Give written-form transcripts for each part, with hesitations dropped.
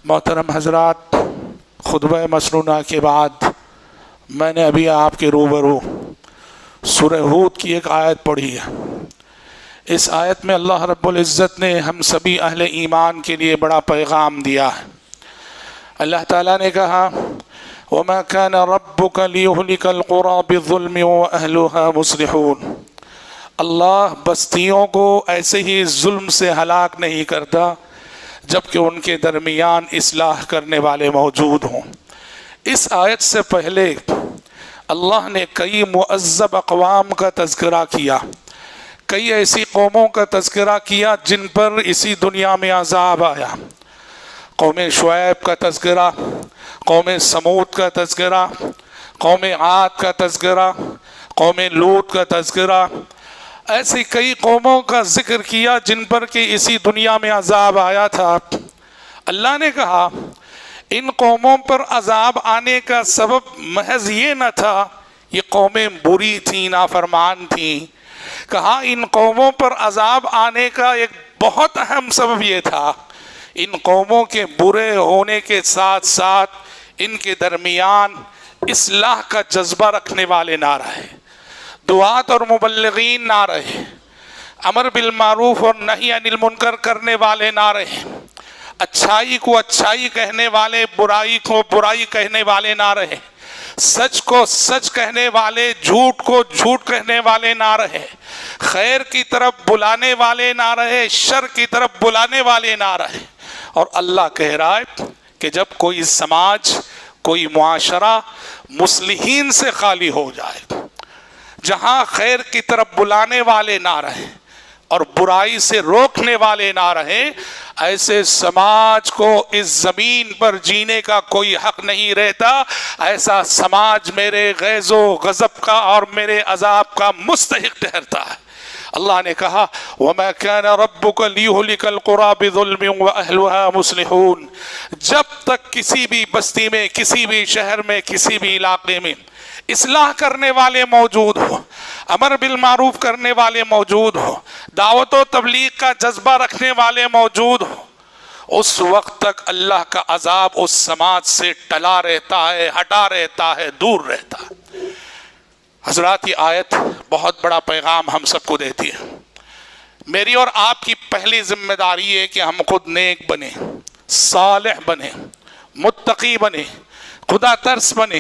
محترم حضرات، خطبہ مسنونہ کے بعد میں نے ابھی آپ کے روبرو سورہ ہود کی ایک آیت پڑھی ہے۔ اس آیت میں اللہ رب العزت نے ہم سبھی اہل ایمان کے لیے بڑا پیغام دیا ہے۔ اللہ تعالیٰ نے کہا وَمَا كَانَ رَبُّكَ لِيُهْلِكَ الْقُرَىٰ بِالظُّلْمِ وَأَهْلُهَا مُصْلِحُونَ۔ اللہ بستیوں کو ایسے ہی ظلم سے ہلاک نہیں کرتا جبکہ ان کے درمیان اصلاح کرنے والے موجود ہوں۔ اس آیت سے پہلے اللہ نے کئی معذب اقوام کا تذکرہ کیا، کئی ایسی قوموں کا تذکرہ کیا جن پر اسی دنیا میں عذاب آیا۔ قوم شعیب کا تذکرہ، قوم سمود کا تذکرہ، قوم عاد کا تذکرہ، قوم لوط کا تذکرہ، ایسی کئی قوموں کا ذکر کیا جن پر کہ اسی دنیا میں عذاب آیا تھا۔ اللہ نے کہا ان قوموں پر عذاب آنے کا سبب محض یہ نہ تھا یہ قومیں بری تھیں، نافرمان تھیں۔ کہا ان قوموں پر عذاب آنے کا ایک بہت اہم سبب یہ تھا ان قوموں کے برے ہونے کے ساتھ ساتھ ان کے درمیان اصلاح کا جذبہ رکھنے والے نہ رہے، دعات اور مبلغین نہ رہے، امر بالمعروف اور نہی عن المنکر کرنے والے نہ رہے، اچھائی کو اچھائی کہنے والے، برائی کو برائی کہنے والے نہ رہے، سچ کو سچ کہنے والے، جھوٹ کو جھوٹ کہنے والے نہ رہے، خیر کی طرف بلانے والے نہ رہے، شر کی طرف بلانے والے نہ رہے۔ اور اللہ کہہ رہا ہے کہ جب کوئی سماج، کوئی معاشرہ مصلحین سے خالی ہو جائے، جہاں خیر کی طرف بلانے والے نہ رہے اور برائی سے روکنے والے نہ رہے، ایسے سماج کو اس زمین پر جینے کا کوئی حق نہیں رہتا۔ ایسا سماج میرے غیظ و غضب کا اور میرے عذاب کا مستحق ٹھہرتا ہے۔ اللہ نے کہا وَمَا كَانَ رَبُّكَ لِيُهْلِكَ الْقُرَىٰ بِظُلْمٍ وَأَهْلُهَا مُصْلِحُونَ۔ جب تک کسی بھی بستی میں، کسی بھی شہر میں، کسی بھی علاقے میں اصلاح کرنے والے موجود ہو، امر بالمعروف کرنے والے موجود ہو، دعوت و تبلیغ کا جذبہ رکھنے والے موجود ہو، اس وقت تک اللہ کا عذاب اس سماج سے ٹلا رہتا ہے، ہٹا رہتا ہے، دور رہتا ہے۔ حضرات، یہ آیت بہت بڑا پیغام ہم سب کو دیتی ہے۔ میری اور آپ کی پہلی ذمہ داری ہے کہ ہم خود نیک بنیں، صالح بنیں، متقی بنیں، خدا ترس بنیں،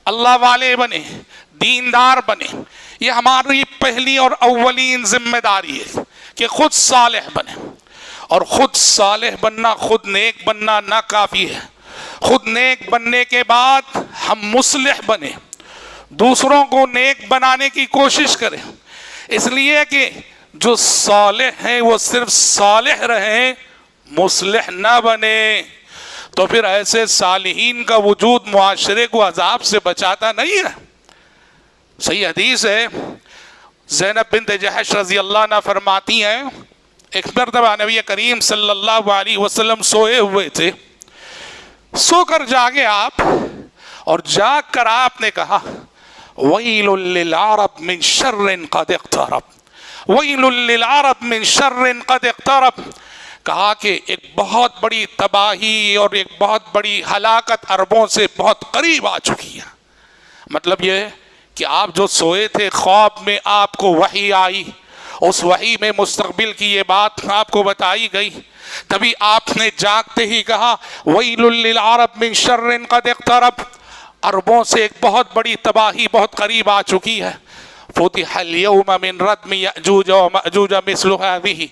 اللہ والے بنیں، دیندار بنیں۔ یہ ہماری پہلی اور اولین ذمہ داری ہے کہ خود صالح بنیں۔ اور خود صالح بننا، خود نیک بننا نہ کافی ہے، خود نیک بننے کے بعد ہم مصلح بنیں، دوسروں کو نیک بنانے کی کوشش کریں۔ اس لیے کہ جو صالح ہیں وہ صرف صالح رہیں، مصلح نہ بنیں، تو پھر ایسے صالحین کا وجود معاشرے کو عذاب سے بچاتا نہیں ہے۔ صحیح حدیث ہے، زینب بنت جحش رضی اللہ عنہ فرماتی ہیں ایک مرتبہ نبی کریم صلی اللہ علیہ وسلم سوئے ہوئے تھے، سو کر جاگے آپ، اور جاگ کر آپ نے کہا وَيْلٌ لِّلْعَرَبِ مِنْ شَرٍ قَدْ اقْتَرَبَ، وَيْلٌ لِّلْعَرَبِ مِنْ شَرٍ قَدْ اقْتَرَبَ۔ کہا کہ ایک بہت بڑی تباہی اور ایک بہت بڑی ہلاکت عربوں سے بہت قریب آ چکی ہے۔ مطلب یہ ہے کہ آپ جو سوئے تھے، خواب میں آپ کو وحی آئی، اس وحی میں مستقبل کی یہ بات آپ کو بتائی گئی، تبھی آپ نے جاگتے ہی کہا وَيْلٌ لِّلْعَرَبِ مِنْ شَرٍ قَدْ اقْتَرَبَ، عربوں سے ایک بہت بڑی تباہی بہت قریب آ چکی ہے۔ فُتِحَ الْيَوْمَ مِنْ رَدْمِ يَأْجُوجَ وَمَأْجُوجَ مِثْلُ هَٰذِهِ۔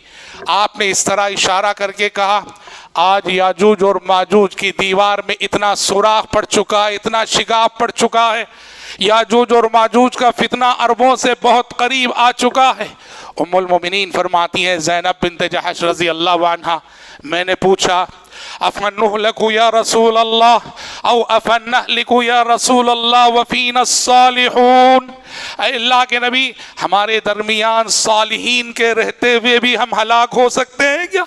آپ نے اس طرح اشارہ کر کے کہا آج یاجوج اور ماجوج کی دیوار میں اتنا سوراخ پڑ چکا ہے، اتنا شگاف پڑ چکا ہے، یاجوج اور ماجوج کا فتنہ عربوں سے بہت قریب آ چکا ہے۔ ام المومنین فرماتی ہیں زینب بنت جحش رضی اللہ عنہا، میں نے پوچھا افنہلک یا رسول اللہ او افنہلک یا رسول اللہ وفینا الصالحون، اے اللہ کے نبی ہمارے درمیان صالحین کے رہتے ہوئے بھی ہم ہلاک ہو سکتے ہیں کیا؟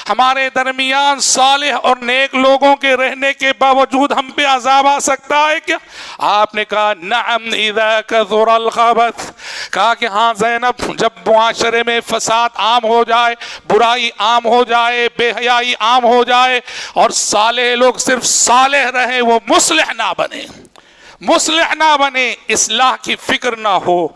ہمارے درمیان صالح اور نیک لوگوں کے رہنے کے باوجود ہم پہ عذاب آ سکتا ہے کیا؟ آپ نے کہا نعم اذا کثر الخبث، کہا کہ ہاں زینب، جب معاشرے میں فساد عام ہو جائے، برائی عام ہو جائے، بے حیائی عام ہو جائے اور صالح لوگ صرف صالح رہیں، وہ مصلح نہ بنے، مصلح نہ بنے، اصلاح کی فکر نہ ہو،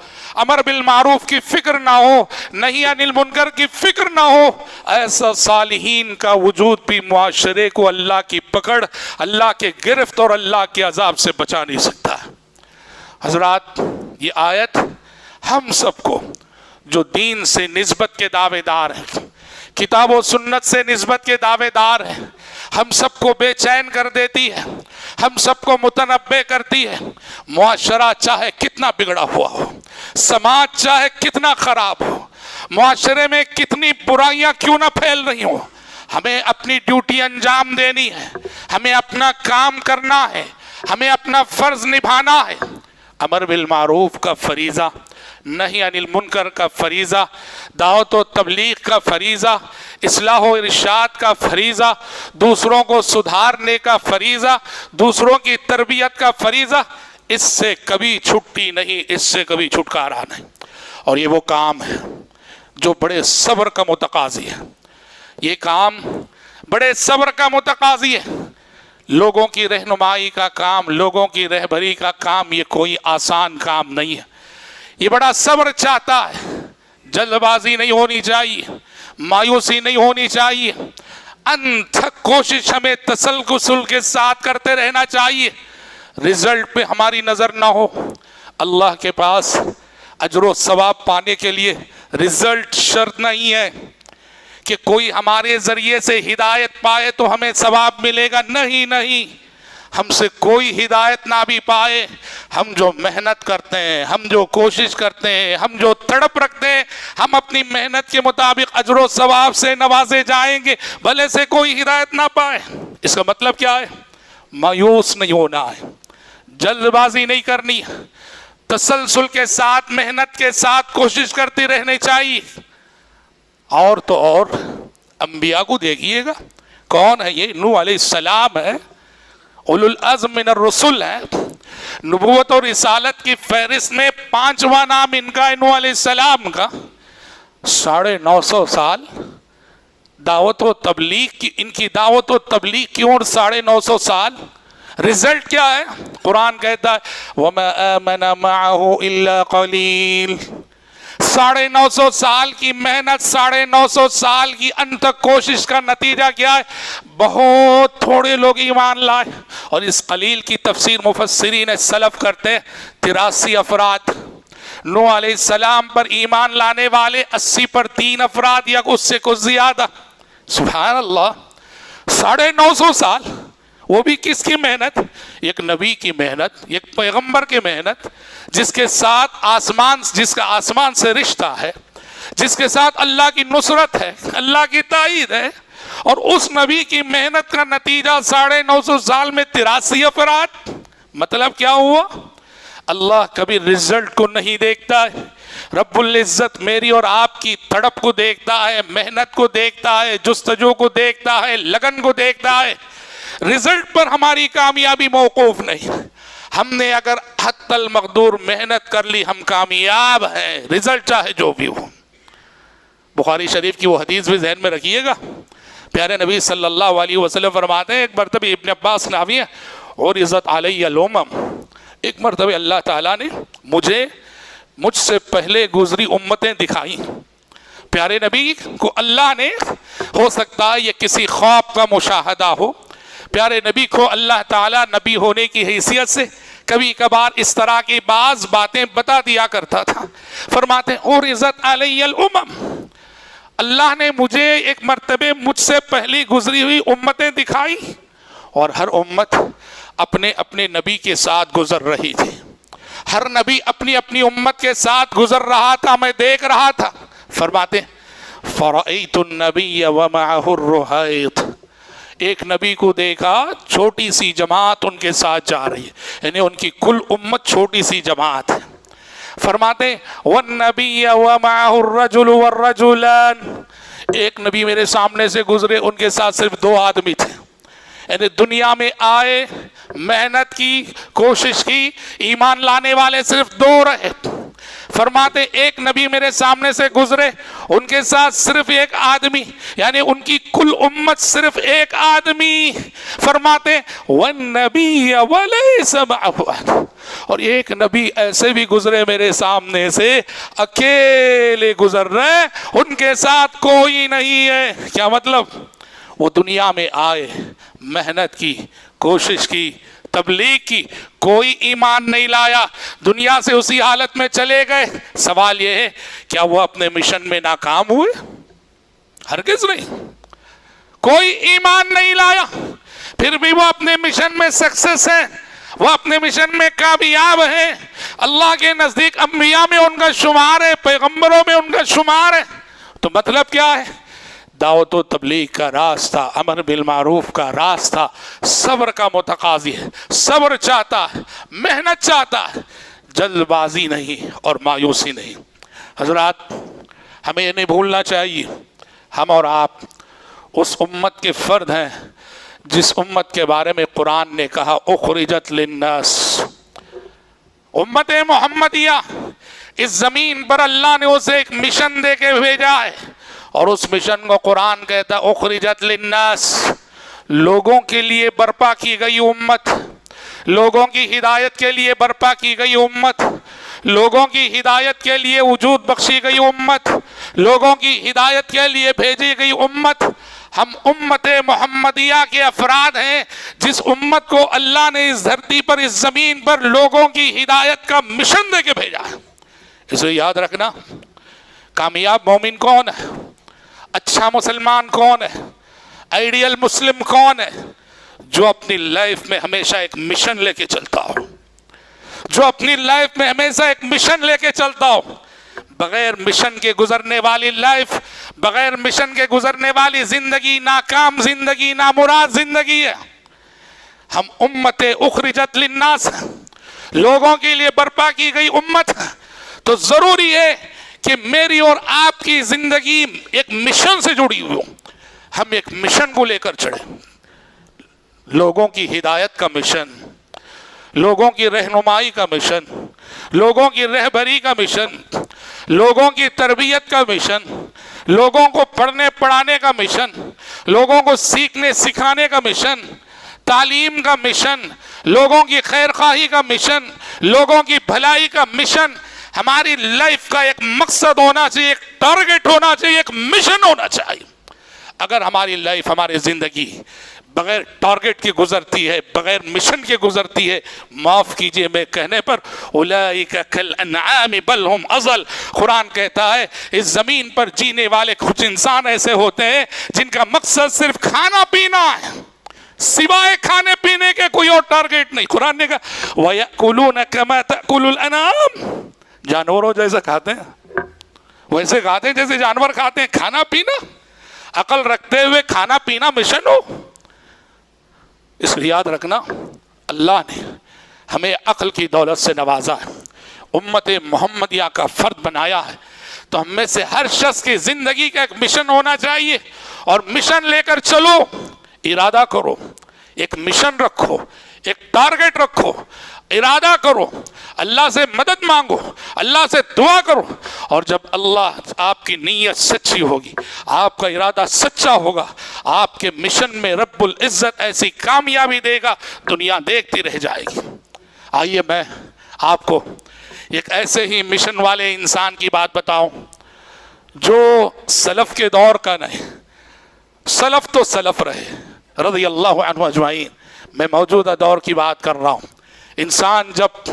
امر بالمعروف کی فکر نہ ہو، نہی عن المنکر کی فکر نہ ہو، ایسا صالحین کا وجود بھی معاشرے کو اللہ کی پکڑ، اللہ کے گرفت اور اللہ کے عذاب سے بچا نہیں سکتا۔ حضرات یہ آیت ہم سب کو جو دین سے نسبت کے دعوے دار ہیں، کتاب و سنت سے نسبت کے دعوے دار ہیں، ہم سب کو بے چین کر دیتی ہے، ہم سب کو متنبع کرتی ہے۔ معاشرہ چاہے کتنا بگڑا ہوا ہو، سماج چاہے کتنا خراب ہو، معاشرے میں کتنی برائیاں کیوں نہ پھیل رہی ہوں، ہمیں اپنی ڈیوٹی انجام دینی ہے، ہمیں اپنا کام کرنا ہے، ہمیں اپنا فرض نبھانا ہے۔ امر بالمعروف کا فریضہ، نہی عن المنکر کا فریضہ، دعوت و تبلیغ کا فریضہ، اصلاح و ارشاد کا فریضہ، دوسروں کو سدھارنے کا فریضہ، دوسروں کی تربیت کا فریضہ، اس سے کبھی چھٹی نہیں، اس سے کبھی چھٹکارا نہیں۔ اور یہ وہ کام ہے جو بڑے صبر کا متقاضی ہے، یہ کام بڑے صبر کا متقاضی ہے۔ لوگوں کی رہنمائی کا کام، لوگوں کی رہبری کا کام، یہ کوئی آسان کام نہیں ہے، یہ بڑا صبر چاہتا ہے، جلد بازی نہیں ہونی چاہیے، مایوسی نہیں ہونی چاہیے، انتھک کوشش ہمیں تسلسل کے ساتھ کرتے رہنا چاہیے۔ رزلٹ پہ ہماری نظر نہ ہو، اللہ کے پاس اجر و ثواب پانے کے لیے رزلٹ شرط نہیں ہے کہ کوئی ہمارے ذریعے سے ہدایت پائے تو ہمیں ثواب ملے گا، نہیں نہیں، ہم سے کوئی ہدایت نہ بھی پائے، ہم جو محنت کرتے ہیں، ہم جو کوشش کرتے ہیں، ہم جو تڑپ رکھتے ہیں، ہم اپنی محنت کے مطابق اجر و ثواب سے نوازے جائیں گے، بھلے سے کوئی ہدایت نہ پائے۔ اس کا مطلب کیا ہے؟ مایوس نہیں ہونا ہے، جلد بازی نہیں کرنی، تسلسل کے ساتھ، محنت کے ساتھ کوشش کرتی رہنی چاہیے۔ اور تو اور انبیاء کو دیکھیے گا، کون ہے یہ؟ نوح علیہ السلام ہے، اولو العزم من الرسل ہے، نبوت اور رسالت کی فہرست میں 5واں نام ان کا ہے نوح علیہ السلام کا۔ 950 سال دعوت و تبلیغ کی، ان کی دعوت و تبلیغ کی عمر 950 سال، رزلٹ کیا ہے؟ قرآن کہتا ہے وَمَا آمَنَ مَعَهُ إِلَّا قَلِيلٌ۔ 950 سال کی محنت، 950 سال کی انتھک کوشش کا نتیجہ کیا ہے؟ بہت تھوڑے لوگ ایمان لائے، اور اس قلیل کی تفسیر مفسرین سلف کرتے 83 افراد۔ نوح علیہ السلام پر ایمان لانے والے 80 پر 3 افراد یا اس سے کچھ زیادہ۔ سبحان اللہ، 950 سال، وہ بھی کس کی محنت؟ ایک نبی کی محنت، ایک پیغمبر کی محنت، جس کے ساتھ جس کا آسمان سے رشتہ ہے، جس کے ساتھ اللہ کی نصرت ہے، اللہ کی تائید ہے، اور اس نبی کی محنت کا نتیجہ 950 سال میں 83 افراد۔ مطلب کیا ہوا؟ اللہ کبھی رزلٹ کو نہیں دیکھتا ہے، رب العزت میری اور آپ کی تڑپ کو دیکھتا ہے، محنت کو دیکھتا ہے، جستجو کو دیکھتا ہے، لگن کو دیکھتا ہے۔ رزلٹ پر ہماری کامیابی موقوف نہیں، ہم نے اگر حتی المقدور محنت کر لی ہم کامیاب ہیں، رزلٹ چاہے جو بھی ہو۔ بخاری شریف کی وہ حدیث بھی ذہن میں رکھیے گا، پیارے نبی صلی اللہ علیہ وسلم فرماتے ہیں، ایک مرتبہ ابن عباس ناوی ہے، اور عزت علیہ الامم، ایک مرتبہ اللہ تعالیٰ نے مجھ سے پہلے گزری امتیں دکھائیں۔ پیارے نبی کو اللہ نے، ہو سکتا ہے یہ کسی خواب کا مشاہدہ ہو، پیارے نبی کو اللہ تعالیٰ نبی ہونے کی حیثیت سے کبھی کبھار اس طرح کی بعض باتیں بتا دیا کرتا تھا۔ فرماتے ہیں اور عزت علیہ الامم، اللہ نے مجھے ایک مرتبہ مجھ سے پہلی گزری ہوئی امتیں دکھائی، اور ہر امت اپنے اپنے نبی کے ساتھ گزر رہی تھی، ہر نبی اپنی اپنی امت کے ساتھ گزر رہا تھا، میں دیکھ رہا تھا۔ فرماتے ہیں فرأیت النبی ومعہ الرہیط، ایک نبی کو دیکھا چھوٹی سی جماعت ان کے ساتھ جا رہی ہے، یعنی ان کی کل امت چھوٹی سی جماعت ہے۔ فرماتے والنبی ومعه الرجل والرجلان، ایک نبی میرے سامنے سے گزرے، ان کے ساتھ صرف 2 آدمی تھے، یعنی دنیا میں آئے، محنت کی، کوشش کی، ایمان لانے والے صرف 2 رہے۔ فرماتے ایک نبی میرے سامنے سے گزرے، ان کے ساتھ صرف 1 آدمی، یعنی ان کی کل امت صرف 1 آدمی۔ فرماتے والنبی ولیس معه احد، اور ایک نبی ایسے بھی گزرے میرے سامنے سے، اکیلے گزر رہے، ان کے ساتھ کوئی نہیں ہے۔ کیا مطلب؟ وہ دنیا میں آئے، محنت کی، کوشش کی، تبلیغ کی، کوئی ایمان نہیں لایا، دنیا سے اسی حالت میں چلے گئے۔ سوال یہ ہے کیا وہ اپنے مشن میں ناکام ہوئے؟ ہرگز نہیں۔ کوئی ایمان نہیں لایا، پھر بھی وہ اپنے مشن میں سکسیس ہے، وہ اپنے مشن میں کامیاب ہے، اللہ کے نزدیک انبیاء میں ان کا شمار ہے، پیغمبروں میں ان کا شمار ہے۔ تو مطلب کیا ہے؟ دعوت و تبلیغ کا راستہ، امر بالمعروف کا راستہ صبر کا متقاضی ہے، صبر چاہتا ہے، محنت چاہتا ہے، جلد بازی نہیں اور مایوسی نہیں۔ حضرات ہمیں یہ نہیں بھولنا چاہیے، ہم اور آپ اس امت کے فرد ہیں جس امت کے بارے میں قرآن نے کہا اخرجت للناس۔ امت محمدیہ، اس زمین پر اللہ نے اسے ایک مشن دے کے بھیجا ہے، اور اس مشن کو قرآن کہتا ہے اخرجت للناس، لوگوں کے لیے برپا کی گئی امت، لوگوں کی ہدایت کے لیے برپا کی گئی امت، لوگوں کی ہدایت کے لیے وجود بخشی گئی امت، لوگوں کی ہدایت کے لیے بھیجی گئی امت۔ ہم امت محمدیہ کے افراد ہیں جس امت کو اللہ نے اس دھرتی پر، اس زمین پر لوگوں کی ہدایت کا مشن دے کے بھیجا ہے۔ اسے یاد رکھنا۔ کامیاب مومن کون ہے؟ اچھا مسلمان کون ہے؟ آئیڈیل مسلم کون ہے؟ جو اپنی لائف میں ہمیشہ ایک مشن لے کے چلتا ہو، جو اپنی لائف میں ہمیشہ ایک مشن لے کے چلتا ہو۔ بغیر مشن کے گزرنے والی لائف، بغیر مشن کے گزرنے والی زندگی ناکام زندگی، نامراد زندگی ہے۔ ہم امت اخرجت للناس، لوگوں کے لیے برپا کی گئی امت، تو ضروری ہے کہ میری اور آپ کی زندگی ایک مشن سے جڑی ہوئی ہو۔ ہم ایک مشن کو لے کر چڑھیں، لوگوں کی ہدایت کا مشن، لوگوں کی رہنمائی کا مشن، لوگوں کی رہبری کا مشن، لوگوں کی تربیت کا مشن، لوگوں کو پڑھنے پڑھانے کا مشن، لوگوں کو سیکھنے سکھانے کا مشن، تعلیم کا مشن، لوگوں کی خیر خواہی کا مشن، لوگوں کی بھلائی کا مشن۔ ہماری لائف کا ایک مقصد ہونا چاہیے، ایک ٹارگٹ ہونا چاہیے، ایک مشن ہونا چاہیے۔ اگر ہماری لائف، ہماری زندگی بغیر ٹارگٹ کے گزرتی ہے، بغیر مشن کے گزرتی ہے، معاف کیجئے میں کہنے پر، اولئک کالانعام بل ہم اضل۔ قرآن کہتا ہے اس زمین پر جینے والے کچھ انسان ایسے ہوتے ہیں جن کا مقصد صرف کھانا پینا ہے، سوائے کھانے پینے کے کوئی اور ٹارگٹ نہیں۔ قرآن نے کہا وَيَأْكُلُونَ كَمَا تَأْكُلُ الْأَنْعَامُ، جانوروں جیسے کھاتے ہیں ویسے کھاتے ہیں جیسے جانور کھاتے ہیں۔ کھانا پینا، عقل رکھتے ہوئے کھانا پینا مشن ہو۔ اس لیے یاد رکھنا، اللہ نے ہمیں عقل کی دولت سے نوازا ہے، امت محمدیہ کا فرد بنایا ہے، تو ہم میں سے ہر شخص کی زندگی کا ایک مشن ہونا چاہیے، اور مشن لے کر چلو، ارادہ کرو، ایک مشن رکھو، ایک ٹارگٹ رکھو، ارادہ کرو، اللہ سے مدد مانگو، اللہ سے دعا کرو، اور جب اللہ آپ کی نیت سچی ہوگی، آپ کا ارادہ سچا ہوگا، آپ کے مشن میں رب العزت ایسی کامیابی دے گا، دنیا دیکھتی رہ جائے گی۔ آئیے میں آپ کو ایک ایسے ہی مشن والے انسان کی بات بتاؤں جو سلف کے دور کا نہیں، سلف تو سلف رہے رضی اللہ عنہ اجمعین، میں موجودہ دور کی بات کر رہا ہوں۔ انسان جب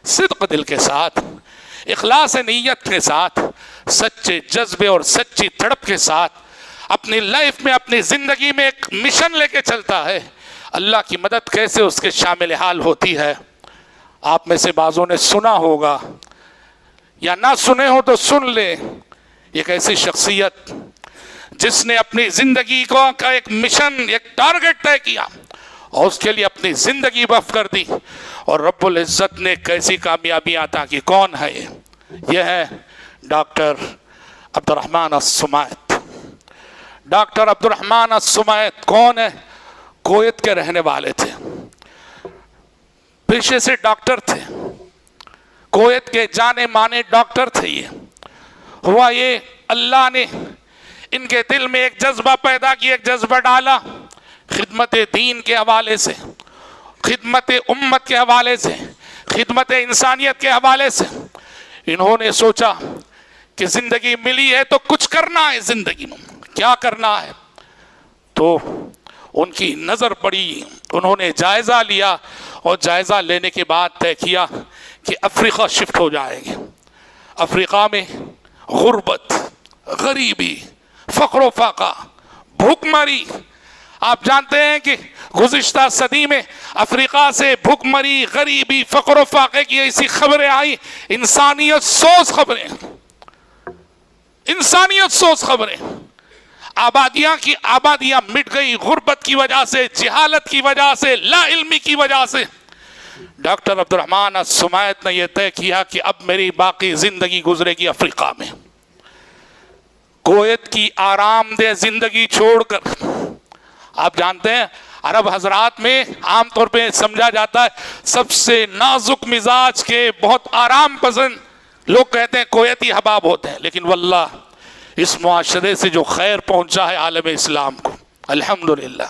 صدق دل کے ساتھ، اخلاص نیت کے ساتھ، سچے جذبے اور سچی تڑپ کے ساتھ اپنی لائف میں، اپنی زندگی میں ایک مشن لے کے چلتا ہے، اللہ کی مدد کیسے اس کے شامل حال ہوتی ہے۔ آپ میں سے بعضوں نے سنا ہوگا یا نہ سنے ہو تو سن لیں، ایک ایسی شخصیت جس نے اپنی زندگی کا ایک مشن، ایک ٹارگٹ طے کیا اور اس کے لیے اپنی زندگی وقف کر دی، اور رب العزت نے کیسی کامیابی عطا کی۔ کون ہے یہ؟ یہ ہے ڈاکٹر عبد الرحمن السمائت۔ ڈاکٹر عبد الرحمن السمائت کون ہے؟ کویت کے رہنے والے تھے، پیشے سے ڈاکٹر تھے، کویت کے جانے مانے ڈاکٹر تھے۔ یہ ہوا یہ اللہ نے ان کے دل میں ایک جذبہ پیدا کیا، ایک جذبہ ڈالا خدمت دین کے حوالے سے، خدمت امت کے حوالے سے، خدمت انسانیت کے حوالے سے۔ انہوں نے سوچا کہ زندگی ملی ہے تو کچھ کرنا ہے، زندگی میں کیا کرنا ہے؟ تو ان کی نظر پڑی، انہوں نے جائزہ لیا، اور جائزہ لینے کے بعد طے کیا کہ افریقہ شفٹ ہو جائیں گے۔ افریقہ میں غربت، غریبی، فقر و فاقہ، بھوک مری، آپ جانتے ہیں کہ گزشتہ صدی میں افریقہ سے بھوک مری، غریبی، فقر و فاقے کی ایسی خبریں آئی، انسانیت سوز خبریں، انسانیت سوز خبریں۔ آبادیاں مٹ گئی غربت کی وجہ سے، جہالت کی وجہ سے، لا علمی کی وجہ سے۔ ڈاکٹر عبد الرحمن السمائت نے یہ طے کیا کہ اب میری باقی زندگی گزرے گی افریقہ میں، کویت کی آرام دہ زندگی چھوڑ کر۔ آپ جانتے ہیں عرب حضرات میں عام طور پہ سمجھا جاتا ہے سب سے نازک مزاج کے، بہت آرام پسند لوگ کہتے ہیں کویتی حباب ہوتے ہیں، لیکن واللہ اس معاشرے سے جو خیر پہنچا ہے عالم اسلام کو، الحمدللہ۔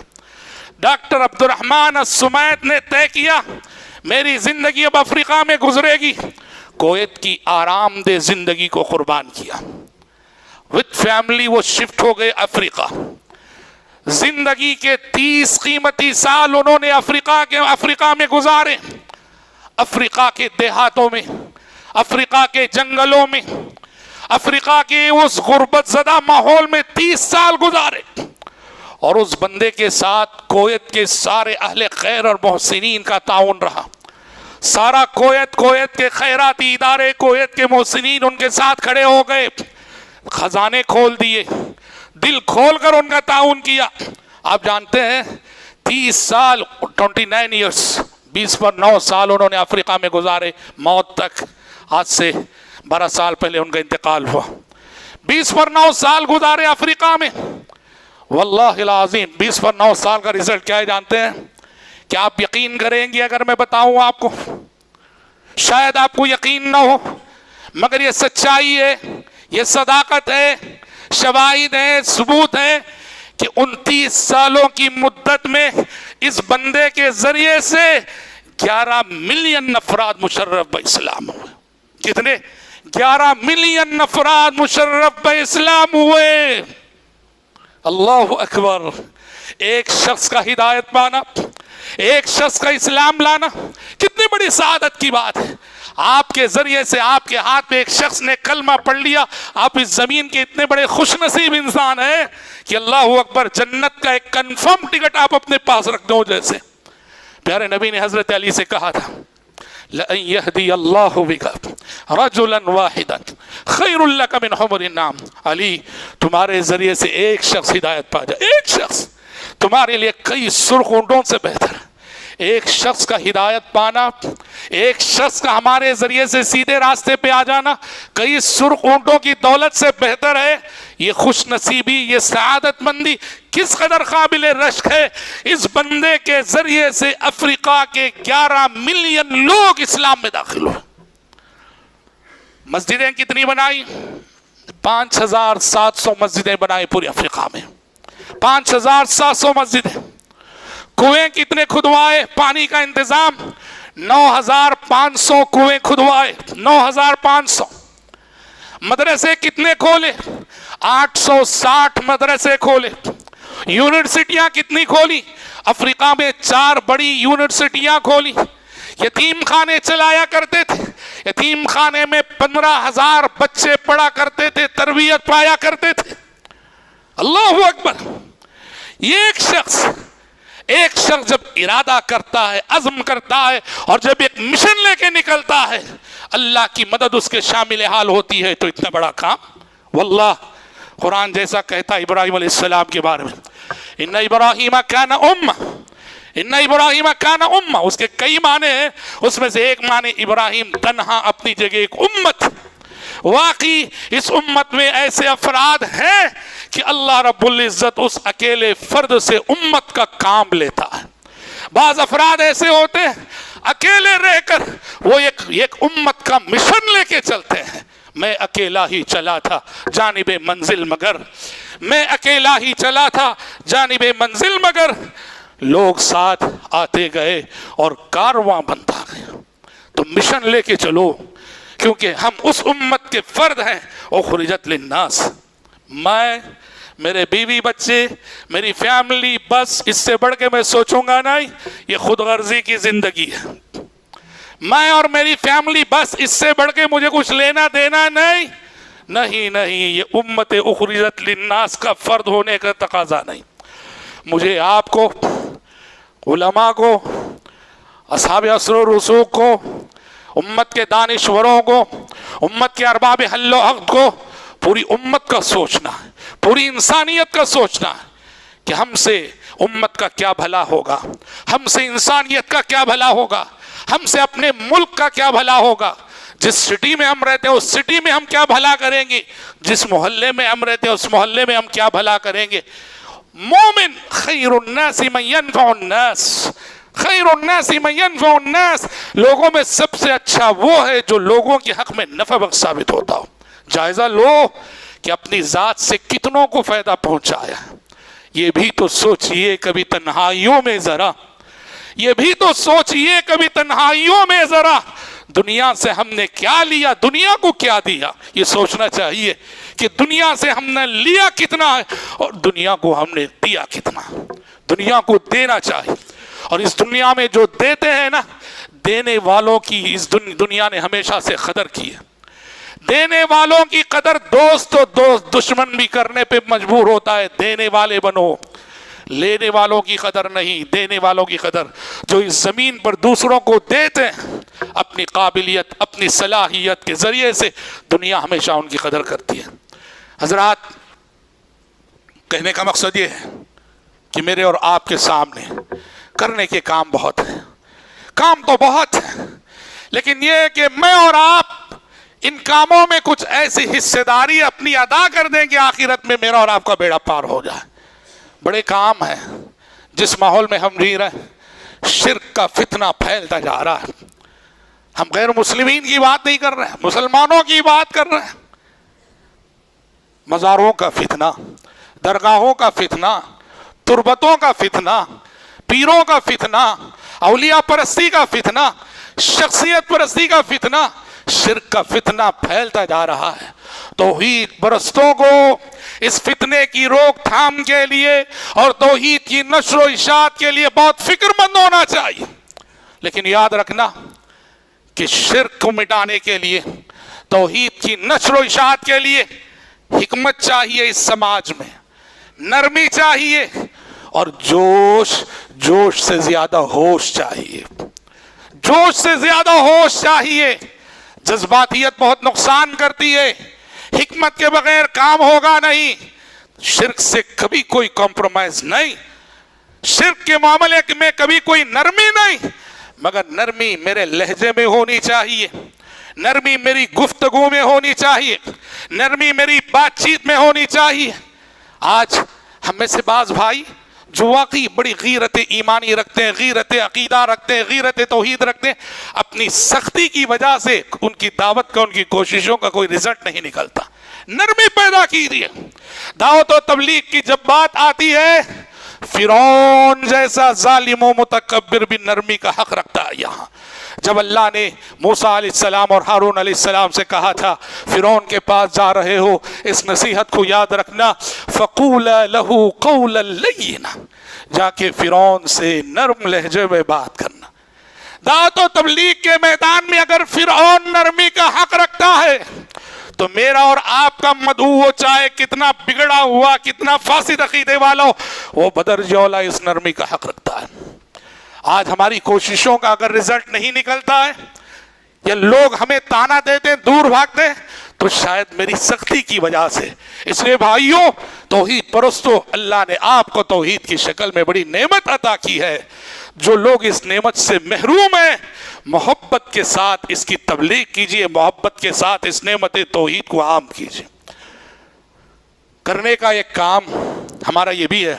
ڈاکٹر عبد الرحمن السمائت نے طے کیا میری زندگی اب افریقہ میں گزرے گی، کویت کی آرام دہ زندگی کو قربان کیا۔ وتھ فیملی وہ شفٹ ہو گئے افریقہ۔ زندگی کے 30 قیمتی سال انہوں نے افریقہ میں گزارے، افریقہ کے دیہاتوں میں، افریقہ کے جنگلوں میں، افریقہ کے اس غربت زدہ ماحول میں 30 سال گزارے، اور اس بندے کے ساتھ کویت کے سارے اہل خیر اور محسنین کا تعاون رہا۔ سارا کویت کے خیراتی ادارے، کویت کے محسنین ان کے ساتھ کھڑے ہو گئے، خزانے کھول دیے، دل کھول کر ان کا تعاون کیا۔ آپ جانتے ہیں 30 سال 29 ایئرس 20 پر 9 سال انہوں نے افریقہ میں گزارے، موت تک۔ آج سے 12 سال پہلے ان کا انتقال ہوا۔ 20 پر 9 سال گزارے افریقہ میں، واللہ العظیم 20 پر 9 سال کا رزلٹ کیا ہے جانتے ہیں؟ کیا آپ یقین کریں گے اگر میں بتاؤں آپ کو؟ شاید آپ کو یقین نہ ہو، مگر یہ سچائی ہے، یہ صداقت ہے، شواہد ہیں، ثبوت ہے کہ 29 سالوں کی مدت میں اس بندے کے ذریعے سے 11 ملین افراد مشرف باسلام ہوئے۔ کتنے؟ 11 ملین افراد مشرف باسلام ہوئے۔ اللہ اکبر۔ ایک شخص کا ہدایت پانا، ایک شخص کا اسلام لانا کتنی بڑی سعادت کی بات ہے۔ آپ کے ذریعے سے، آپ کے ہاتھ میں ایک شخص نے کلمہ پڑھ لیا، آپ اس زمین کے اتنے بڑے خوش نصیب انسان ہیں کہ اللہ اکبر، جنت کا ایک کنفرم ٹکٹ آپ اپنے پاس رکھ دو۔ جیسے پیارے نبی نے حضرت علی سے کہا تھا لَأَن يَهْدِيَ اللَّهُ بِكَ رَجُلًا وَاحِدًا خَيْرٌ لَكَ مِنْ حُمُرِ النَّعَمِ۔ علی، تمہارے ذریعے سے ایک شخص ہدایت پا جائے، ایک شخص تمہارے لیے کئی سرخ اونٹوں سے بہتر ہے۔ ایک شخص کا ہدایت پانا، ایک شخص کا ہمارے ذریعے سے سیدھے راستے پہ آ جانا کئی سرخ اونٹوں کی دولت سے بہتر ہے۔ یہ خوش نصیبی، یہ سعادت مندی کس قدر قابل رشک ہے۔ اس بندے کے ذریعے سے افریقہ کے 11 ملین لوگ اسلام میں داخل ہوئے۔ مسجدیں کتنی بنائی؟ 5700 مسجدیں بنائی پوری افریقہ میں، 5700 مسجدیں۔ کنویں کتنے کھدوائے؟ پانی کا انتظام 9500 کنویں کھدوائے، 9500۔ مدرسے کتنے کھولے؟ 860 مدرسے کھولے۔ یونیورسٹیاں کتنی کھولی؟ افریقہ میں 4 بڑی یونیورسٹیاں کھولی۔ یتیم خانے چلایا کرتے تھے، یتیم خانے میں 15,000 بچے پڑھا کرتے تھے، تربیت پایا کرتے تھے۔ اللہ اکبر۔ یہ ایک شخص جب ارادہ کرتا ہے، عزم کرتا ہے، اور جب ایک مشن لے کے نکلتا ہے، اللہ کی مدد اس کے شامل حال ہوتی ہے۔ تو اتنا بڑا کام، واللہ قرآن جیسا کہتا ہے ابراہیم علیہ السلام کے بارے میں، ان ابراہیم کان امہ، ان ابراہیم کان امہ۔ اس کے کئی معنی ہیں، اس میں سے ایک معنی ابراہیم تنہا اپنی جگہ ایک امت، واقعی اس امت میں ایسے افراد ہیں کہ اللہ رب العزت اس اکیلے فرد سے امت کا کام لیتا ہے. بعض افراد ایسے ہوتے ہیں اکیلے رہ کر وہ ایک امت کا مشن لے کے چلتے ہیں. میں اکیلا ہی چلا تھا جانب منزل مگر، میں اکیلا ہی چلا تھا جانب منزل مگر، لوگ ساتھ آتے گئے اور کارواں بنتا گیا. تو مشن لے کے چلو، کیونکہ ہم اس امت کے فرد ہیں. اخرجت للناس، میں، میرے بیوی بچے، میری فیملی، بس اس سے بڑھ کے میں سوچوں گا نہیں. یہ خود غرضی کی زندگی ہے. میں اور میری فیملی، بس اس سے بڑھ کے مجھے کچھ لینا دینا نہیں. نہیں، یہ امت اخرجت للناس کا فرد ہونے کا تقاضا نہیں. مجھے آپ کو، علماء کو، اصحاب اثر و رسوخ کو، امت کے دانشوروں کو، امت کے ارباب حل و عقد کو، پوری امت کا سوچنا ہے، پوری انسانیت کا سوچنا ہے کہ ہم سے امت کا کیا بھلا ہوگا، ہم سے انسانیت کا کیا بھلا ہوگا، ہم سے اپنے ملک کا کیا بھلا ہوگا. جس سٹی میں ہم رہتے ہیں اس سٹی میں ہم کیا بھلا کریں گے، جس محلے میں ہم رہتے ہیں اس محلے میں ہم کیا بھلا کریں گے. مومن خیر الناس من ينفع الناس، خیر الناس من ينفع الناس، لوگوں میں سب سے اچھا وہ ہے جو لوگوں کے حق میں نفع بخش ثابت ہوتا ہو. جائزہ لو کہ اپنی ذات سے کتنوں کو فائدہ پہنچایا. یہ بھی تو سوچئے کبھی تنہائیوں میں ذرا، یہ بھی تو سوچئے کبھی تنہائیوں میں ذرا، دنیا سے ہم نے کیا لیا، دنیا کو کیا دیا. یہ سوچنا چاہیے کہ دنیا سے ہم نے لیا کتنا ہے اور دنیا کو ہم نے دیا کتنا. دنیا کو دینا چاہیے، اور اس دنیا میں جو دیتے ہیں نا، دینے والوں کی اس دنیا نے ہمیشہ سے قدر کی ہے. دینے والوں کی قدر دوست و دوست دشمن بھی کرنے پہ مجبور ہوتا ہے. دینے والے بنو، لینے والوں کی قدر نہیں. دینے والوں کی قدر جو اس زمین پر دوسروں کو دیتے ہیں اپنی قابلیت، اپنی صلاحیت کے ذریعے سے، دنیا ہمیشہ ان کی قدر کرتی ہے. حضرات، کہنے کا مقصد یہ ہے کہ میرے اور آپ کے سامنے کرنے کے کام بہت ہیں. کام تو بہت ہیں، لیکن یہ کہ میں اور آپ ان کاموں میں کچھ ایسی حصے داری اپنی ادا کر دیں کہ آخرت میں میرا اور آپ کا بیڑا پار ہو جائے. بڑے کام ہیں. جس ماحول میں ہم جی رہے ہیں، شرک کا فتنہ پھیلتا جا رہا ہے. ہم غیر مسلمین کی بات نہیں کر رہے ہیں، مسلمانوں کی بات کر رہے ہیں. مزاروں کا فتنہ، درگاہوں کا فتنہ، تربتوں کا فتنہ، پیروں کا فتنہ، اولیاء پرستی کا فتنہ، شخصیت پرستی کا فتنہ، شرک کا فتنہ پھیلتا جا رہا ہے. توحید پرستوں کو اس فتنے کی روک تھام کے لیے اور توحید کی نشر و اشاعت کے لیے بہت فکر مند ہونا چاہیے. لیکن یاد رکھنا کہ شرک کو مٹانے کے لیے، توحید کی نشر و اشاعت کے لیے حکمت چاہیے، اس سماج میں نرمی چاہیے، اور جوش سے زیادہ ہوش چاہیے. جوش سے زیادہ ہوش چاہیے. جذباتیت بہت نقصان کرتی ہے. حکمت کے بغیر کام ہوگا نہیں. شرک سے کبھی کوئی کمپرومائز نہیں، شرک کے معاملے میں کبھی کوئی نرمی نہیں، مگر نرمی میرے لہجے میں ہونی چاہیے، نرمی میری گفتگو میں ہونی چاہیے، نرمی میری بات چیت میں ہونی چاہیے. آج ہم میں سے بعض بھائی جو واقعی بڑی غیرت ایمانی رکھتے ہیں، غیرت عقیدہ رکھتے ہیں، غیرت توحید رکھتے ہیں، اپنی سختی کی وجہ سے ان کی دعوت کا، ان کی کوششوں کا کوئی رزلٹ نہیں نکلتا. نرمی پیدا کیجیے. دعوت و تبلیغ کی جب بات آتی ہے، فرعون جیسا ظالم و متکبر بھی نرمی کا حق رکھتا ہے. یہاں جب اللہ نے موسیٰ علیہ السلام اور ہارون علیہ السلام سے کہا تھا فرعون کے پاس جا رہے ہو، اس نصیحت کو یاد رکھنا، فَقُولَا لَهُ قَوْلًا لَيِّنًا، جا کے فرعون سے نرم لہجے میں بات کرنا. دعوت و تبلیغ کے میدان میں اگر فرعون نرمی کا حق رکھتا ہے تو میرا اور آپ کا مدعو چاہے کتنا بگڑا ہوا، کتنا فاسد عقیدے والا ہو، وہ بدرجہ اولیٰ اس نرمی کا حق رکھتا ہے. آج ہماری کوششوں کا اگر رزلٹ نہیں نکلتا ہے، یا لوگ ہمیں تانا دیتے ہیں، دور بھاگتے ہیں، تو شاید میری سختی کی وجہ سے. اس لیے بھائیوں، توحید پرستو، اللہ نے آپ کو توحید کی شکل میں بڑی نعمت عطا کی ہے. جو لوگ اس نعمت سے محروم ہیں، محبت کے ساتھ اس کی تبلیغ کیجئے، محبت کے ساتھ اس نعمت توحید کو عام کیجئے. کرنے کا ایک کام ہمارا یہ بھی ہے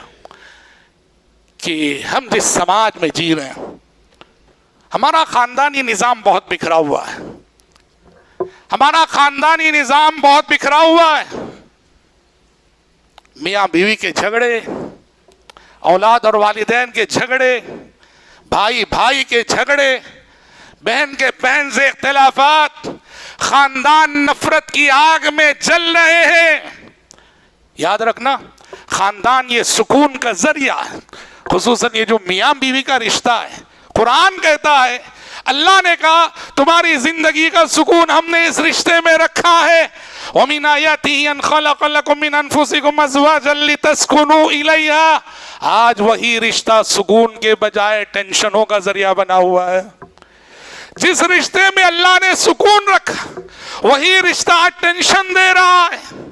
کہ ہم جس سماج میں جی رہے ہیں، ہمارا خاندانی نظام بہت بکھرا ہوا ہے. ہمارا خاندانی نظام بہت بکھرا ہوا ہے. میاں بیوی کے جھگڑے، اولاد اور والدین کے جھگڑے، بھائی بھائی کے جھگڑے، بہن کے بہن سے اختلافات، خاندان نفرت کی آگ میں جل رہے ہیں. یاد رکھنا، خاندان یہ سکون کا ذریعہ ہے. خصوصاً یہ جو میاں بیوی کا رشتہ ہے، قرآن کہتا ہے، اللہ نے کہا تمہاری زندگی کا سکون ہم نے اس رشتے میں رکھا ہے. وَمِنْ آيَاتِهِ أَنْ خَلَقَ لَكُم مِّنْ أَنفُسِكُمْ أَزْوَاجًا لِتَسْكُنُوا إِلَيْهَا. آج وہی رشتہ سکون کے بجائے ٹینشنوں کا ذریعہ بنا ہوا ہے. جس رشتے میں اللہ نے سکون رکھا، وہی رشتہ ٹینشن دے رہا ہے.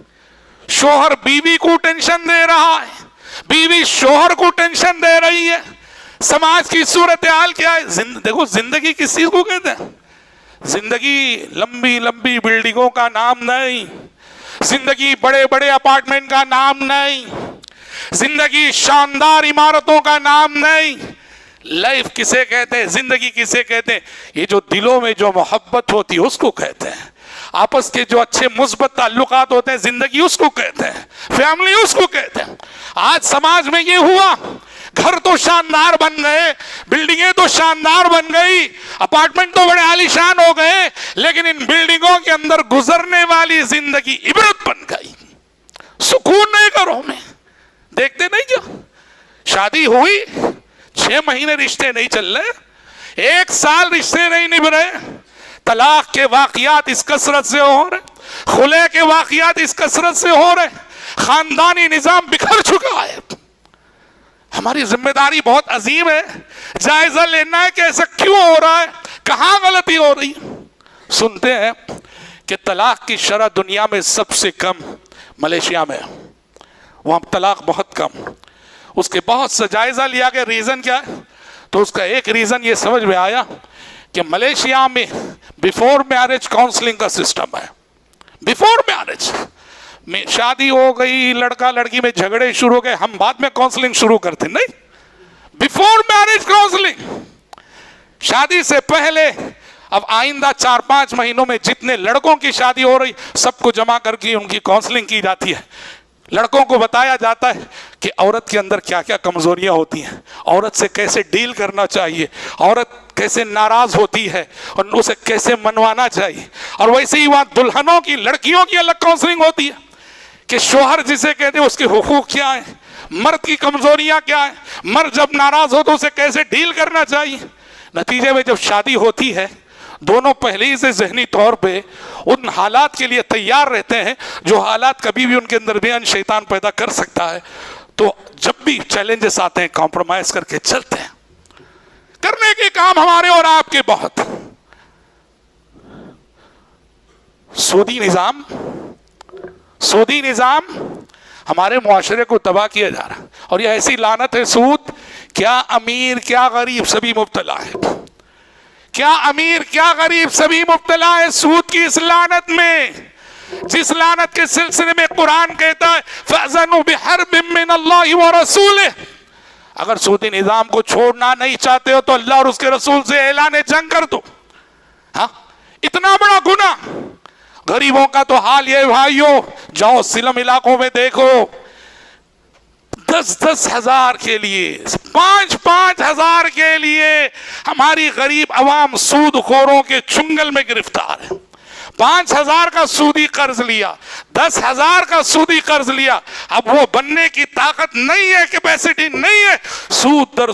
شوہر بیوی کو ٹینشن دے رہا ہے، بیوی شوہر کو ٹینشن دے رہی ہے. سماج کی صورتحال کیا ہے؟ دیکھو، زندگی کس چیز کو کہتے ہیں؟ زندگی لمبی لمبی بلڈنگوں کا نام نہیں، زندگی بڑے بڑے اپارٹمنٹ کا نام نہیں، زندگی شاندار عمارتوں کا نام نہیں. لائف کسے کہتے ہیں؟ زندگی کسے کہتے ہیں؟ یہ جو دلوں میں جو محبت ہوتی ہے اس کو کہتے ہیں. آپس کے جو اچھے مثبت تعلقات ہوتے ہیں، زندگی اس کو کہتے ہیں، فیملی اس کو کہتے ہیں. آج سماج میں یہ ہوا، گھر تو شاندار بن گئے، بلڈنگیں تو شاندار بن گئی، اپارٹمنٹ تو بڑے عالیشان ہو گئے، لیکن ان بلڈنگوں کے اندر گزرنے والی زندگی عبرت بن گئی. سکون نہیں گھروں میں. دیکھتے نہیں جو شادی ہوئی، 6 مہینے رشتے نہیں چل رہے، 1 سال رشتے نہیں نبھ رہے، طلاق کے واقعات اس کثرت سے ہو رہے، خلع کے واقعات اس کثرت سے ہو رہے، خاندانی نظام بکھر چکا ہے. ہماری ذمہ داری بہت عظیم ہے، جائزہ لینا ہے کہ ایسا کیوں ہو رہا ہے، کہاں غلطی ہو رہی ہے. سنتے ہیں کہ طلاق کی شرح دنیا میں سب سے کم ملیشیا میں، وہاں طلاق بہت کم. اس کے بہت سے جائزہ لیا گیا، ریزن کیا ہے؟ تو اس کا ایک ریزن یہ سمجھ میں آیا کہ ملیشیا میں بیفور میرج کاؤنسلنگ کا سسٹم ہے. بیفور میرج میں شادی ہو گئی، لڑکا لڑکی میں جھگڑے شروع ہو گئے، ہم بعد میں کاؤنسلنگ شروع کرتے نہیں. بیفور میرج کاؤنسلنگ، شادی سے پہلے. اب آئندہ 4-5 مہینوں میں جتنے لڑکوں کی شادی ہو رہی، سب کو جمع کر کے ان کی کاؤنسلنگ کی جاتی ہے. لڑکوں کو بتایا جاتا ہے کہ عورت کے اندر کیا کیا کمزوریاں ہوتی ہیں، عورت سے کیسے ڈیل کرنا چاہیے، عورت کیسے ناراض ہوتی ہے اور اسے کیسے منوانا چاہیے. اور ویسے ہی وہاں دلہنوں کی، لڑکیوں کی الگ کاؤنسلنگ ہوتی ہے کہ شوہر جسے کہتے ہیں اس کے حقوق کیا ہیں، مرد کی کمزوریاں کیا ہیں، مرد جب ناراض ہو تو اسے کیسے ڈیل کرنا چاہیے. نتیجے میں جب شادی ہوتی ہے، دونوں پہلے ہی سے ذہنی طور پہ ان حالات کے لیے تیار رہتے ہیں جو حالات کبھی بھی ان کے اندر بیان شیطان پیدا کر سکتا ہے. تو جب بھی چیلنجز آتے ہیں کمپرومائز کر کے چلتے ہیں. کرنے کے کام ہمارے اور آپ کے بہت. سودی نظام ہمارے معاشرے کو تباہ کیا جا رہا ہے، اور یہ ایسی لعنت ہے سود، کیا امیر کیا غریب سبھی مبتلا ہے. کیا امیر کیا غریب سبھی مبتلا ہے سود کی اس لعنت میں، جس لعنت کے سلسلے میں قرآن کہتا ہے فَأْذَنُوا بِحَرْبٍ مِّنَ اللَّهِ وَرَسُولِهِ. اگر سودی نظام کو چھوڑنا نہیں چاہتے ہو تو اللہ اور اس کے رسول سے اعلان جنگ کر دو. ہاں، اتنا بڑا گناہ. غریبوں کا تو حال یہ بھائیو، جاؤ سلم علاقوں میں دیکھو، 10-10 ہزار کے لیے، 5-5 ہزار کے لیے ہماری غریب عوام سود خوروں کے چنگل میں گرفتار ہے. 5,000 کا سودی قرض لیا، 10,000 کا سودی قرض لیا، اب وہ بننے کی طاقت نہیں ہے، کیپیسٹی نہیں ہے، سود در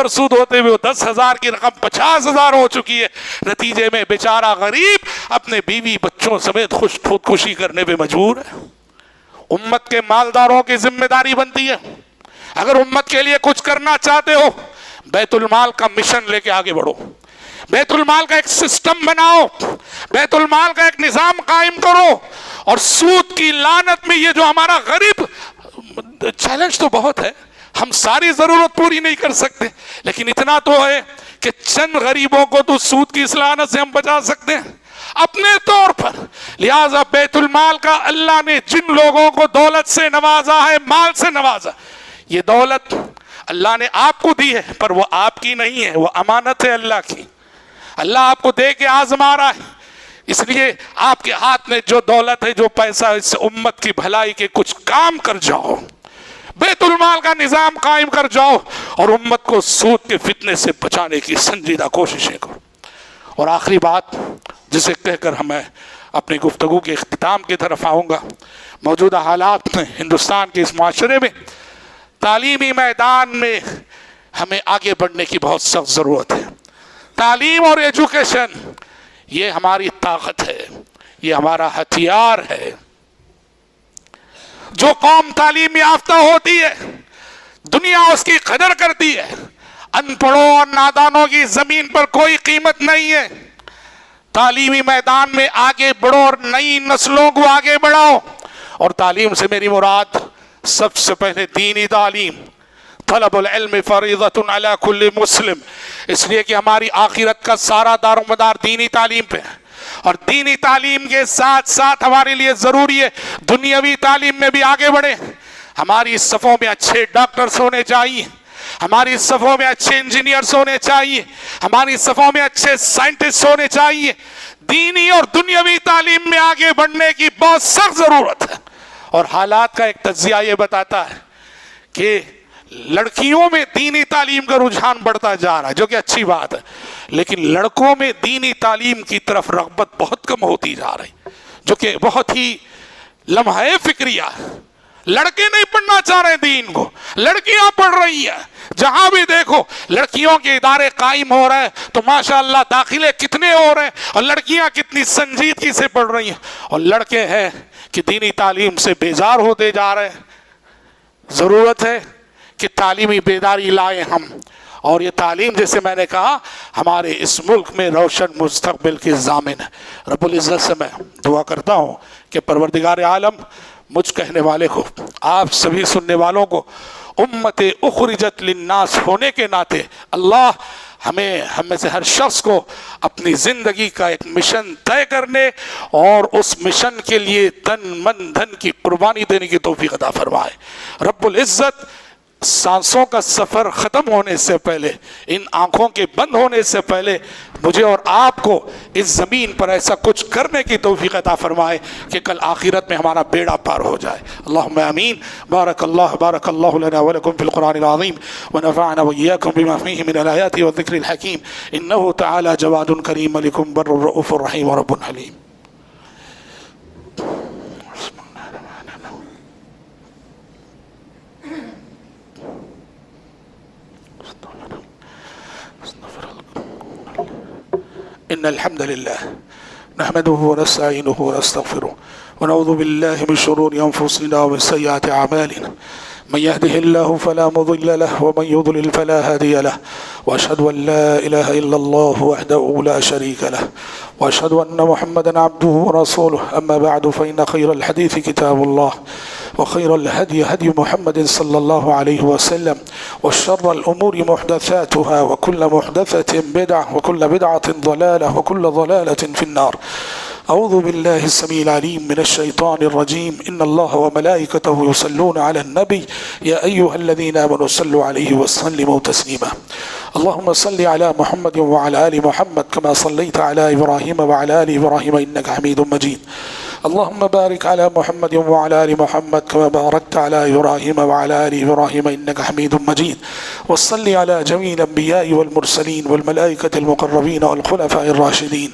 سود ہوتے ہوئے 10,000 کی رقم 50,000 ہو چکی ہے. نتیجے میں بیچارہ غریب اپنے بیوی بچوں سمیت خودکشی کرنے پہ مجبور ہے. امت کے مالداروں کی ذمہ داری بنتی ہے، اگر امت کے لیے کچھ کرنا چاہتے ہو بیت المال کا مشن لے کے آگے بڑھو. بیت المال کا ایک سسٹم بناؤ، بیت المال کا ایک نظام قائم کرو. اور سود کی لعنت میں یہ جو ہمارا غریب، چیلنج تو بہت ہے، ہم ساری ضرورت پوری نہیں کر سکتے، لیکن اتنا تو ہے کہ چند غریبوں کو تو سود کی اس لعنت سے ہم بچا سکتے ہیں اپنے طور پر. لہذا بیت المال کا اللہ نے جن لوگوں کو دولت سے نوازا ہے، مال سے نوازا، یہ دولت اللہ نے آپ کو دی ہے، پر وہ آپ کی نہیں ہے، وہ امانت ہے اللہ کی. اللہ آپ کو دے کے آزما رہا ہے، اس لیے آپ کے ہاتھ میں جو دولت ہے، جو پیسہ، اس سے امت کی بھلائی کے کچھ کام کر جاؤ، بیت المال کا نظام قائم کر جاؤ، اور امت کو سود کے فتنے سے بچانے کی سنجیدہ کوششیں کرو. اور آخری بات جسے کہہ کر ہمیں اپنی گفتگو کے اختتام کی طرف آؤں گا، موجودہ حالات میں ہندوستان کے اس معاشرے میں تعلیمی میدان میں ہمیں آگے بڑھنے کی بہت سخت ضرورت ہے. تعلیم اور ایجوکیشن یہ ہماری طاقت ہے، یہ ہمارا ہتھیار ہے. جو قوم تعلیم یافتہ ہوتی ہے دنیا اس کی قدر کرتی ہے. ان پڑھوں اور نادانوں کی زمین پر کوئی قیمت نہیں ہے. تعلیمی میدان میں آگے بڑھو اور نئی نسلوں کو آگے بڑھاؤ. اور تعلیم سے میری مراد سب سے پہلے دینی تعلیم. طلب العلم فریضۃ علی کل مسلم، اس لیے کہ ہماری آخرت کا سارا دار و مدار دینی تعلیم پہ ہے. اور دینی تعلیم کے ساتھ ساتھ ہمارے لیے ضروری ہے دنیاوی تعلیم میں بھی آگے بڑھیں. ہماری صفوں میں اچھے ڈاکٹرز ہونے چاہیے، ہماری صفوں میں اچھے انجینئرز ہونے چاہیے، ہماری صفوں میں اچھے سائنٹسٹ ہونے چاہیے. دینی اور دنیاوی تعلیم میں آگے بڑھنے کی بہت سخت ضرورت ہے. اور حالات کا ایک تجزیہ یہ بتاتا ہے کہ لڑکیوں میں دینی تعلیم کا رجحان بڑھتا جا رہا ہے، جو کہ اچھی بات ہے، لیکن لڑکوں میں دینی تعلیم کی طرف رغبت بہت کم ہوتی جا رہی، جو کہ بہت ہی لمحہ فکریہ. لڑکے نہیں پڑھنا چاہ رہے دین کو، لڑکیاں پڑھ رہی ہیں. جہاں بھی دیکھو لڑکیوں کے ادارے قائم ہو رہے ہیں تو ماشاءاللہ داخلے کتنے ہو رہے ہیں، اور لڑکیاں کتنی سنجیدگی سے پڑھ رہی ہیں. اور لڑکے ہیں کہ دینی تعلیم سے بیزار ہوتے جا رہے ہیں. ضرورت ہے کہ تعلیمی بیداری لائیں ہم. اور یہ تعلیم جیسے میں نے کہا ہمارے اس ملک میں روشن مستقبل کی ضامن ہے. رب العزت سے میں دعا کرتا ہوں کہ پروردگار عالم مجھ کہنے والے کو، آپ سبھی سننے والوں کو امت اخرجت للناس ہونے کے ناطے اللہ ہم میں سے ہر شخص کو اپنی زندگی کا ایک مشن طے کرنے اور اس مشن کے لیے تن من دھن کی قربانی دینے کی توفیق عطا فرمائے. رب العزت سانسوں کا سفر ختم ہونے سے پہلے، ان آنکھوں کے بند ہونے سے پہلے مجھے اور آپ کو اس زمین پر ایسا کچھ کرنے کی توفیق عطا فرمائے کہ کل آخرت میں ہمارا بیڑا پار ہو جائے. اللہم آمین. بارک اللہ لنا ولکم فی القرآن العظیم ونفعنا وإیاکم بما فیہ من الآیات والذکر الحکیم. انہ تعالی جواد کریم ملک بر رؤوف رحیم رب حلیم. إن الحمد لله نحمده ونستعينه ونستغفره ونعوذ بالله من شرور أنفسنا ومن سيئات أعمالنا. من يهده الله فلا مضل له ومن يضلل فلا هادي له. وأشهد أن لا إله إلا الله وحده لا شريك له وأشهد أن محمدا عبده ورسوله. أما بعد فإن خير الحديث كتاب الله وخير الهدي هدي محمد صلى الله عليه وسلم وشر الأمور محدثاتها وكل محدثة بدعة وكل بدعة ضلالة وكل ضلالة في النار. أعوذ بالله السميع العليم من الشيطان الرجيم. إن الله وملائكته يصلون على النبي يا أيها الذين آمنوا صلوا عليه وسلموا تسليما. اللهم صل على محمد وعلى آل محمد كما صليت على إبراهيم وعلى آل إبراهيم إنك حميد مجيد. اللهم بارك على محمد وعلى آل محمد كما باركت على إبراهيم وعلى آل إبراهيم إنك حميد مجيد. وصل على جميع الأنبياء والمرسلين والملائكة المقربين والخلفاء الراشدين.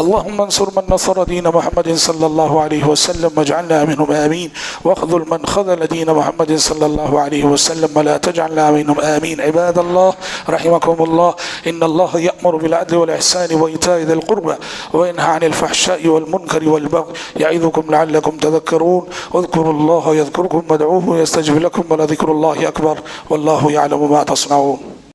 اللهم انصر من نصر دين محمد صلى الله عليه وسلم واجعلنا منهم آمين. واخذل من خذل دين محمد صلى الله عليه وسلم ولا تجعلنا منهم آمين. عباد الله رحمكم الله، إن الله يأمر بالعدل والإحسان وإيتاء ذي القربى وينهى عن الفحشاء والمنكر والبغي يعظكم لعلكم تذكرون. اذكروا الله يذكركم وادعوه يستجب لكم ولذكر الله أكبر والله يعلم ما تصنعون.